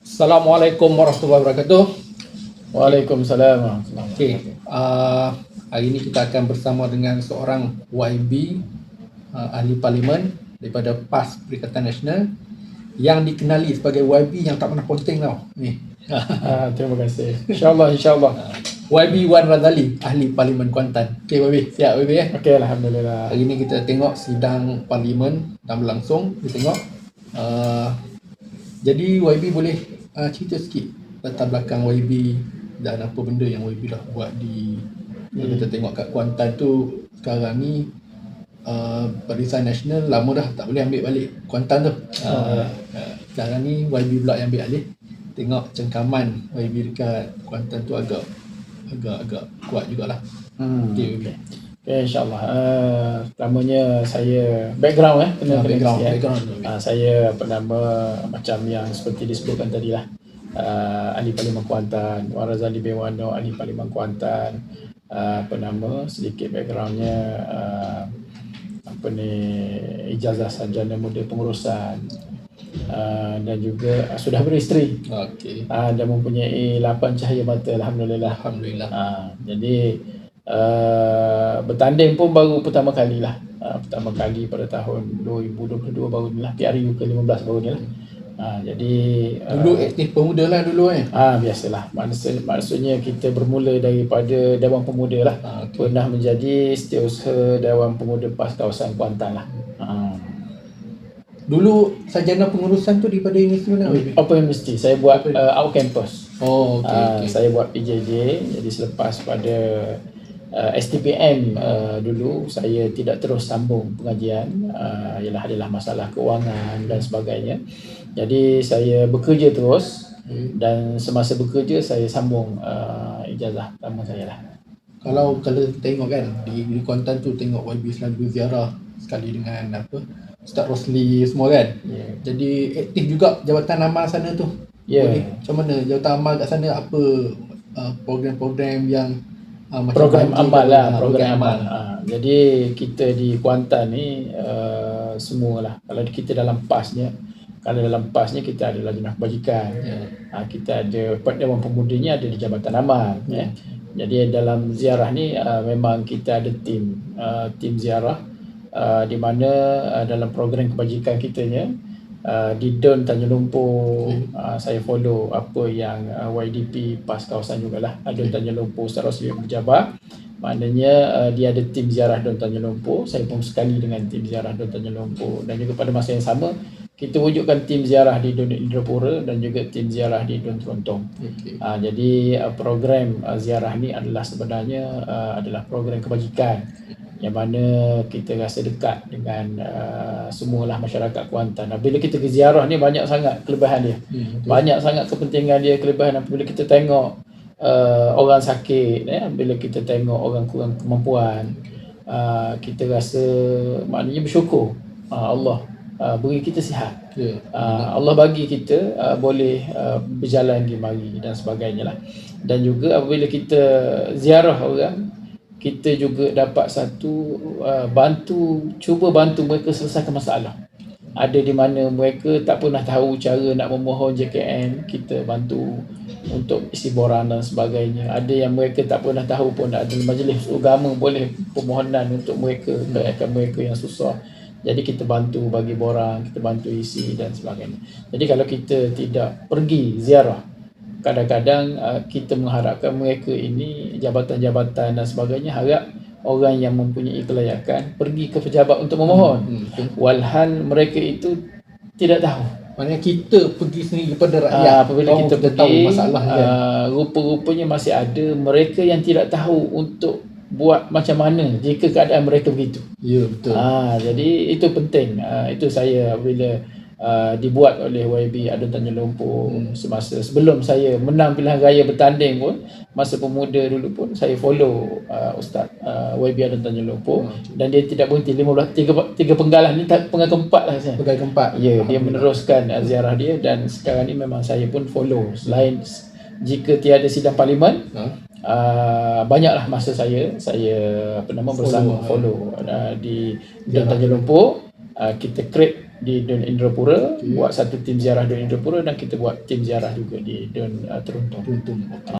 Assalamualaikum warahmatullahi wabarakatuh. Waalaikumsalam warahmatullahi Okey, wabarakatuh. hari ini kita akan bersama dengan seorang YB, ahli parlimen daripada PAS Perikatan Nasional yang dikenali sebagai YB yang tak pernah ponting tau. Ni. Terima kasih. InsyaAllah. YB Wan Razali, ahli parlimen Kuantan. Okey YB, siap YB ya? Okey, Alhamdulillah. Hari ini kita tengok sidang parlimen dah berlangsung, kita tengok. Jadi YB boleh cerita sikit latar belakang YB dan apa benda yang YB dah buat di kita tengok kat Kuantan tu sekarang ni Barisan Nasional lama dah tak boleh ambil balik Kuantan tu. Sekarang ni YB pula yang ambil alih. Tengok cengkaman YB dekat Kuantan tu agak kuat jugalah. Okey, insyaAllah. Pertamanya saya background kena background. saya macam yang seperti disebutkan tadi lah. Ahli Parlimen Kuantan, Wan Razali bin Wano, ahli Parlimen Kuantan. Sedikit backgroundnya, ijazah sarjana muda pengurusan, dan juga sudah beristeri. Okey. Dan mempunyai 8 cahaya mata, Alhamdulillah. Jadi bertanding pun baru pertama kali lah. Pertama kali pada tahun 2022 baru ni lah, PRU ke-15 baru ni lah. Jadi Dulu aktif pemuda lah dulu biasalah. Maksudnya kita bermula daripada Dewan Pemuda lah. Pernah menjadi setiausaha Dewan Pemuda PAS kawasan Kuantan lah. Dulu sarjana pengurusan tu daripada universiti mana? Open University. Saya buat out campus. Okey. Saya buat PJJ. Jadi selepas pada STPM dulu saya tidak terus sambung pengajian, adalah masalah keuangan dan sebagainya. Jadi saya bekerja terus, dan semasa bekerja saya sambung ijazah pertama saya lah. Kalau tengok kan di Kuantan tu, tengok YB selalu berziarah sekali dengan Ustaz Rosli semua kan. Jadi aktif juga jabatan amal sana tu. Boleh, macam mana jabatan amal kat sana, apa program-program yang program amal lah, program amal. Jadi kita di Kuantan ni semualah. Kalau kita dalam PASnya kita ada lajnah kebajikan. Kita ada Dewan Pemudanya ada di Jabatan Amal. Jadi dalam ziarah ni memang kita ada tim ziarah, di mana dalam program kebajikan kitanya di Don Tanjung Lumpur, saya follow apa yang YDP PAS kawasan jugalah. Don Tanjung Lumpur Ustaz Rosli berjabat. Maknanya dia ada tim ziarah Don Tanjung Lumpur. Saya pun sekali dengan tim ziarah Don Tanjung Lumpur. Dan juga pada masa yang sama kita wujudkan tim ziarah di Don Indrapura dan juga tim ziarah di Don Trontong. Jadi program ziarah ni adalah sebenarnya adalah program kebajikan yang mana kita rasa dekat dengan semualah masyarakat Kuantan. Bila kita ke ziarah ni banyak sangat kelebihan dia. Banyak sangat kepentingan dia, kelebihan apabila kita tengok orang sakit, bila kita tengok orang kurang kemampuan, kita rasa maknanya bersyukur Allah beri kita sihat. Allah bagi kita boleh berjalan pergi mari dan sebagainya lah. Dan juga apabila kita ziarah orang, kita juga dapat satu cuba bantu mereka selesaikan masalah. Ada di mana mereka tak pernah tahu cara nak memohon JKN, kita bantu untuk isi borang dan sebagainya. Ada yang mereka tak pernah tahu pun ada majlis agama boleh permohonan untuk mereka, mereka yang susah. Jadi kita bantu bagi borang, kita bantu isi dan sebagainya. Jadi kalau kita tidak pergi ziarah, kadang-kadang kita mengharapkan mereka ini jabatan-jabatan dan sebagainya, harap orang yang mempunyai kelayakan pergi ke pejabat untuk memohon. Walhal mereka itu tidak tahu. Maknanya kita pergi sendiri kepada rakyat. Apabila kita pergi, tahu masalah rupa-rupanya masih ada mereka yang tidak tahu untuk buat macam mana jika keadaan mereka begitu. Ya, betul. Jadi itu penting. Itu saya bila dibuat oleh YB Adun Tanjung Lumpur semasa sebelum saya menang pilihan raya bertanding pun, masa pemuda dulu pun saya follow Ustaz YB Adun Tanjung Lumpur. Dan dia tidak berhenti 3 penggalan ni, penggal keempat lah saya. Penggal keempat. Ya, dia meneruskan ziarah dia dan sekarang ni memang saya pun follow. Selain jika tiada sidang parlimen, banyaklah masa saya bersama follow di Tanjung Lumpur. Kita create di Dun Indrapura, Okey. buat satu tim ziarah Dun Indrapura, dan kita buat tim ziarah juga di Dun Teruntung. Teruntung. Okey.